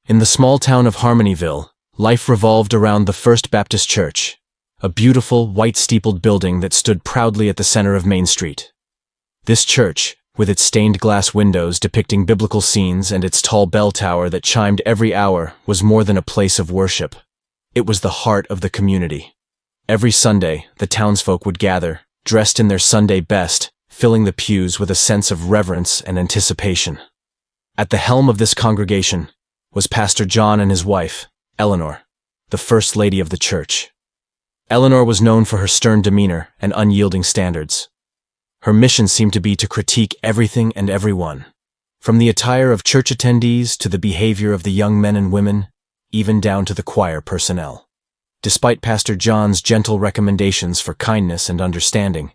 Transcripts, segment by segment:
In the small town of Harmonyville, life revolved around the First Baptist Church, a beautiful, white-steepled building that stood proudly at the center of Main Street. This church, with its stained glass windows depicting biblical scenes and its tall bell tower that chimed every hour, was more than a place of worship. It was the heart of the community. Every Sunday, the townsfolk would gather, dressed in their Sunday best, filling the pews with a sense of reverence and anticipation. At the helm of this congregation was Pastor John and his wife, Eleanor, the First Lady of the church. Eleanor was known for her stern demeanor and unyielding standards. Her mission seemed to be to critique everything and everyone, from the attire of church attendees to the behavior of the young men and women, even down to the choir personnel. Despite Pastor John's gentle recommendations for kindness and understanding,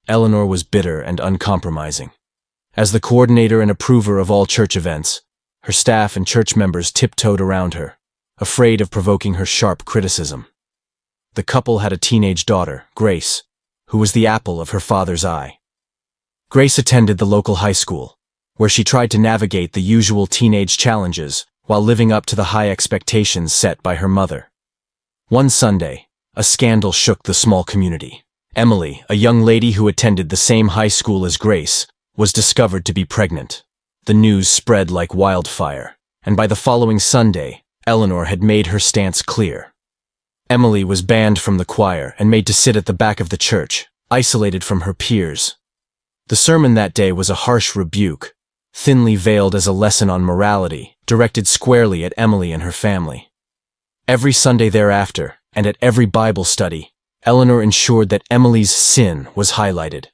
Eleanor was bitter and uncompromising. As the coordinator and approver of all church events, her staff and church members tiptoed around her, afraid of provoking her sharp criticism. The couple had a teenage daughter, Grace, who was the apple of her father's eye. Grace attended the local high school, where she tried to navigate the usual teenage challenges while living up to the high expectations set by her mother. One Sunday, a scandal shook the small community. Emily, a young lady who attended the same high school as Grace, was discovered to be pregnant. The news spread like wildfire, and by the following Sunday, Eleanor had made her stance clear. Emily was banned from the choir and made to sit at the back of the church, isolated from her peers. The sermon that day was a harsh rebuke, thinly veiled as a lesson on morality, directed squarely at Emily and her family. Every Sunday thereafter, and at every Bible study, Eleanor ensured that Emily's sin was highlighted.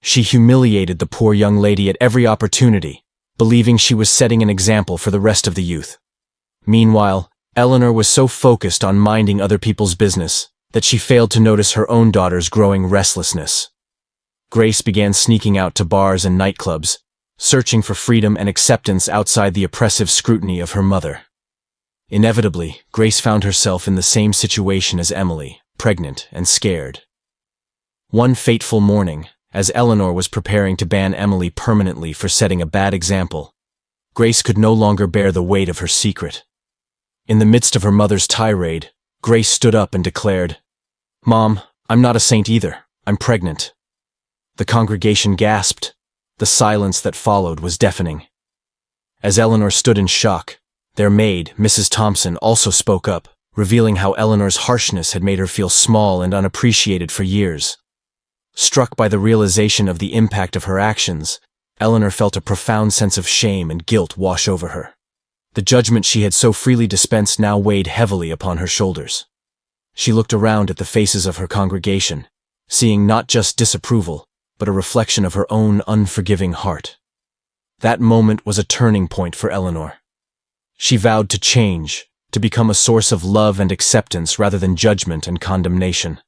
She humiliated the poor young lady at every opportunity, believing she was setting an example for the rest of the youth. Meanwhile, Eleanor was so focused on minding other people's business that she failed to notice her own daughter's growing restlessness. Grace began sneaking out to bars and nightclubs, searching for freedom and acceptance outside the oppressive scrutiny of her mother. Inevitably, Grace found herself in the same situation as Emily, pregnant and scared. One fateful morning, as Eleanor was preparing to ban Emily permanently for setting a bad example, Grace could no longer bear the weight of her secret. In the midst of her mother's tirade, Grace stood up and declared, "Mom, I'm not a saint either. I'm pregnant." The congregation gasped. The silence that followed was deafening. As Eleanor stood in shock, their maid, Mrs. Thompson, also spoke up, revealing how Eleanor's harshness had made her feel small and unappreciated for years. Struck by the realization of the impact of her actions, Eleanor felt a profound sense of shame and guilt wash over her. The judgment she had so freely dispensed now weighed heavily upon her shoulders. She looked around at the faces of her congregation, seeing not just disapproval, but a reflection of her own unforgiving heart. That moment was a turning point for Eleanor. She vowed to change, to become a source of love and acceptance rather than judgment and condemnation.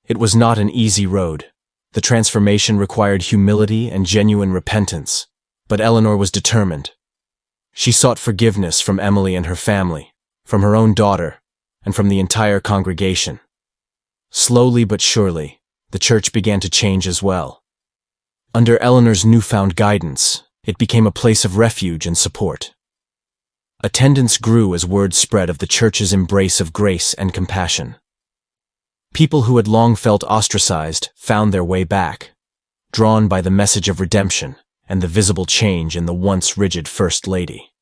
It was not an easy road. The transformation required humility and genuine repentance, but Eleanor was determined. She sought forgiveness from Emily and her family, from her own daughter, and from the entire congregation. Slowly but surely, the church began to change as well. Under Eleanor's newfound guidance, it became a place of refuge and support. Attendance grew as word spread of the church's embrace of grace and compassion. People who had long felt ostracized found their way back, drawn by the message of redemption and the visible change in the once rigid First Lady.